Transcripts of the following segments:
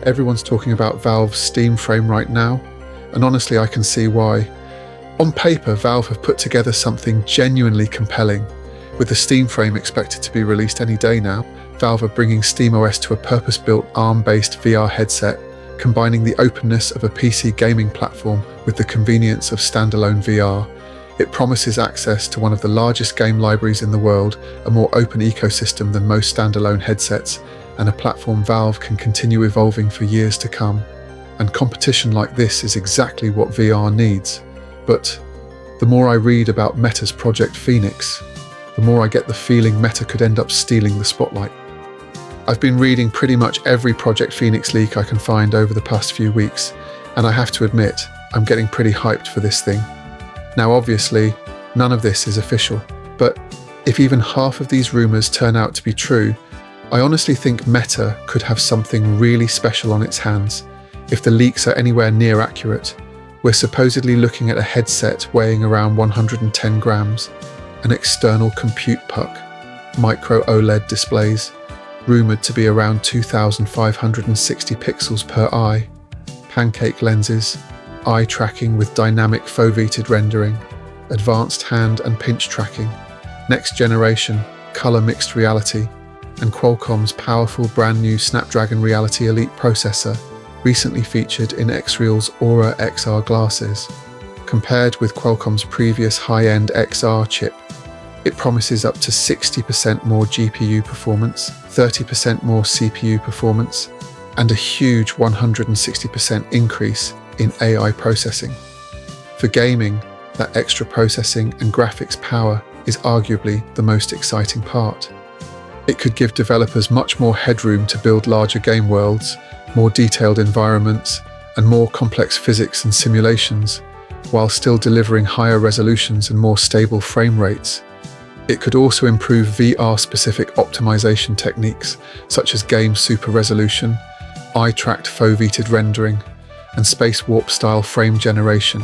Everyone's talking about Valve's Steam frame right now, and honestly I can see why. On paper, Valve have put together something genuinely compelling. With the Steam frame expected to be released any day now, Valve are bringing SteamOS to a purpose-built ARM-based VR headset, combining the openness of a PC gaming platform with the convenience of standalone VR. It promises access to one of the largest game libraries in the world, a more open ecosystem than most standalone headsets, and a platform Valve can continue evolving for years to come. And competition like this is exactly what VR needs. But the more I read about Meta's Project Phoenix, the more I get the feeling Meta could end up stealing the spotlight. I've been reading pretty much every Project Phoenix leak I can find over the past few weeks, and I have to admit, I'm getting pretty hyped for this thing. Now obviously, none of this is official, but if even half of these rumours turn out to be true, I honestly think Meta could have something really special on its hands. If the leaks are anywhere near accurate, we're supposedly looking at a headset weighing around 110 grams, an external compute puck, micro-OLED displays, rumoured to be around 2,560 pixels per eye, pancake lenses, eye tracking with dynamic foveated rendering, advanced hand and pinch tracking, next generation colour mixed reality, and Qualcomm's powerful brand new Snapdragon Reality Elite processor, recently featured in Xreal's Aura XR glasses. Compared with Qualcomm's previous high-end XR chip, it promises up to 60% more GPU performance, 30% more CPU performance, and a huge 160% increase in AI processing. For gaming, that extra processing and graphics power is arguably the most exciting part. It could give developers much more headroom to build larger game worlds, more detailed environments, and more complex physics and simulations, while still delivering higher resolutions and more stable frame rates. It could also improve VR-specific optimization techniques, such as game super resolution, eye-tracked foveated rendering, and space warp-style frame generation,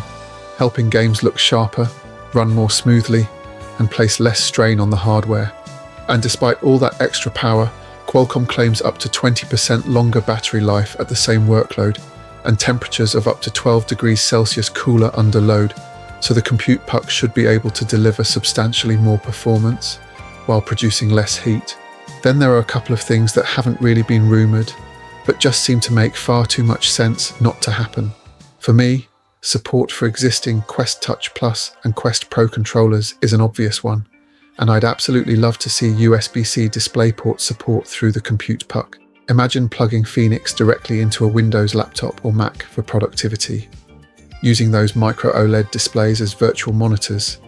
helping games look sharper, run more smoothly, and place less strain on the hardware. And despite all that extra power, Qualcomm claims up to 20% longer battery life at the same workload, and temperatures of up to 12 degrees Celsius cooler under load, so the compute puck should be able to deliver substantially more performance while producing less heat. Then there are a couple of things that haven't really been rumoured, but just seem to make far too much sense not to happen. For me, support for existing Quest Touch Plus and Quest Pro controllers is an obvious one, and I'd absolutely love to see USB-C DisplayPort support through the compute puck. Imagine plugging Phoenix directly into a Windows laptop or Mac for productivity, using those micro-OLED displays as virtual monitors,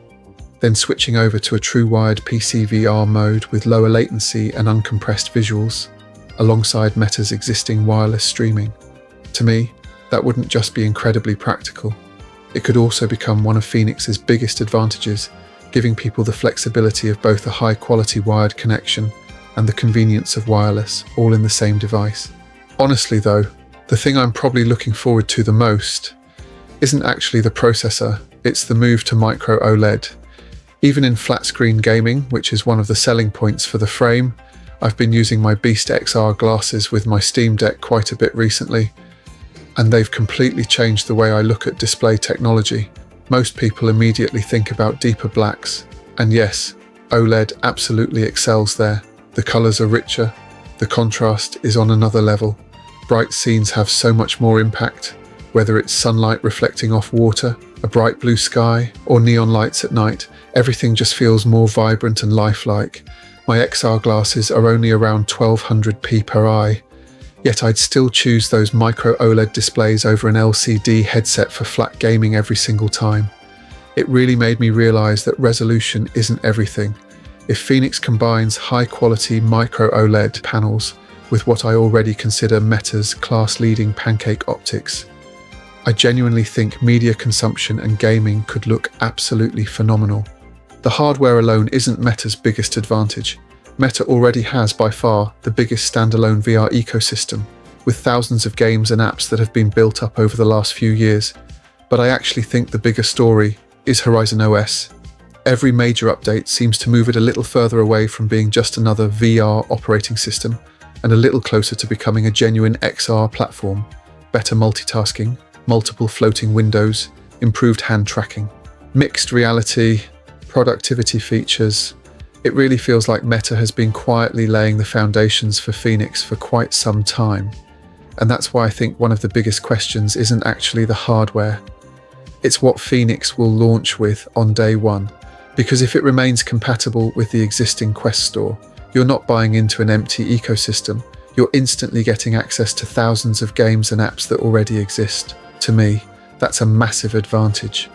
then switching over to a true wired PCVR mode with lower latency and uncompressed visuals, alongside Meta's existing wireless streaming. To me, that wouldn't just be incredibly practical. It could also become one of Phoenix's biggest advantages, giving people the flexibility of both a high-quality wired connection and the convenience of wireless, all in the same device. Honestly though, the thing I'm probably looking forward to the most isn't actually the processor, it's the move to micro-OLED. Even in flat-screen gaming, which is one of the selling points for the frame, I've been using my Beast XR glasses with my Steam Deck quite a bit recently, and they've completely changed the way I look at display technology. Most people immediately think about deeper blacks, and yes, OLED absolutely excels there. The colours are richer, the contrast is on another level. Bright scenes have so much more impact, whether it's sunlight reflecting off water, a bright blue sky, or neon lights at night. Everything just feels more vibrant and lifelike. My XR glasses are only around 1200p per eye, yet I'd still choose those micro-OLED displays over an LCD headset for flat gaming every single time. It really made me realise that resolution isn't everything. If Phoenix combines high-quality micro-OLED panels with what I already consider Meta's class-leading pancake optics, I genuinely think media consumption and gaming could look absolutely phenomenal. The hardware alone isn't Meta's biggest advantage. Meta already has by far the biggest standalone VR ecosystem, with thousands of games and apps that have been built up over the last few years. But I actually think the bigger story is Horizon OS. Every major update seems to move it a little further away from being just another VR operating system and a little closer to becoming a genuine XR platform. Better multitasking, multiple floating windows, improved hand tracking, mixed reality, productivity features. It really feels like Meta has been quietly laying the foundations for Phoenix for quite some time. And that's why I think one of the biggest questions isn't actually the hardware. It's what Phoenix will launch with on day one. Because if it remains compatible with the existing Quest store, you're not buying into an empty ecosystem. You're instantly getting access to thousands of games and apps that already exist. To me, that's a massive advantage.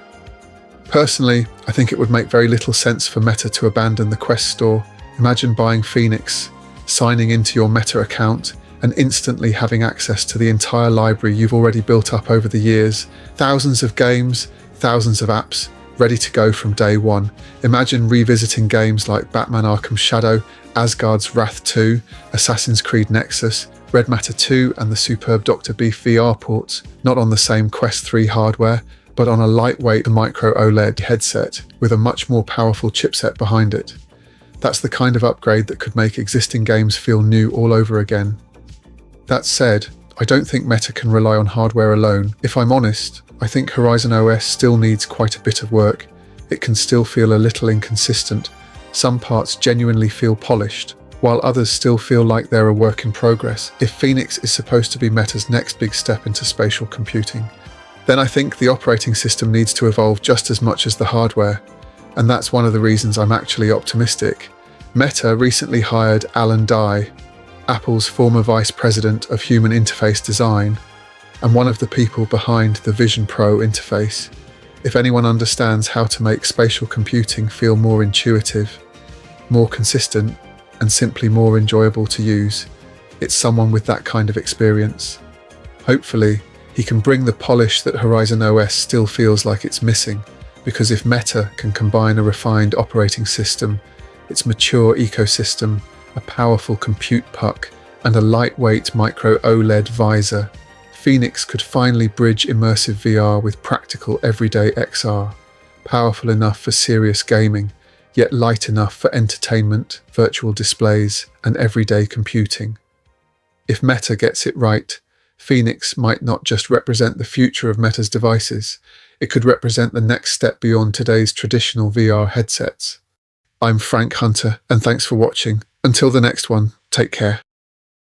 Personally, I think it would make very little sense for Meta to abandon the Quest store. Imagine buying Phoenix, signing into your Meta account, and instantly having access to the entire library you've already built up over the years. Thousands of games, thousands of apps, ready to go from day one. Imagine revisiting games like Batman Arkham Shadow, Asgard's Wrath 2, Assassin's Creed Nexus, Red Matter 2 and the superb Dr. Beef VR ports, not on the same Quest 3 hardware, but on a lightweight micro-OLED headset with a much more powerful chipset behind it. That's the kind of upgrade that could make existing games feel new all over again. That said, I don't think Meta can rely on hardware alone. If I'm honest, I think Horizon OS still needs quite a bit of work. It can still feel a little inconsistent. Some parts genuinely feel polished, while others still feel like they're a work in progress. If Phoenix is supposed to be Meta's next big step into spatial computing, then I think the operating system needs to evolve just as much as the hardware. And that's one of the reasons I'm actually optimistic. Meta recently hired Alan Dye, Apple's former vice president of human interface design, and one of the people behind the Vision Pro interface. If anyone understands how to make spatial computing feel more intuitive, more consistent, and simply more enjoyable to use, it's someone with that kind of experience. Hopefully, he can bring the polish that Horizon OS still feels like it's missing, because if Meta can combine a refined operating system, its mature ecosystem, a powerful compute puck, and a lightweight micro-OLED visor, Phoenix could finally bridge immersive VR with practical everyday XR, powerful enough for serious gaming, yet light enough for entertainment, virtual displays, and everyday computing. If Meta gets it right, Phoenix might not just represent the future of Meta's devices, it could represent the next step beyond today's traditional VR headsets. I'm Frank Hunter, and thanks for watching. Until the next one, take care.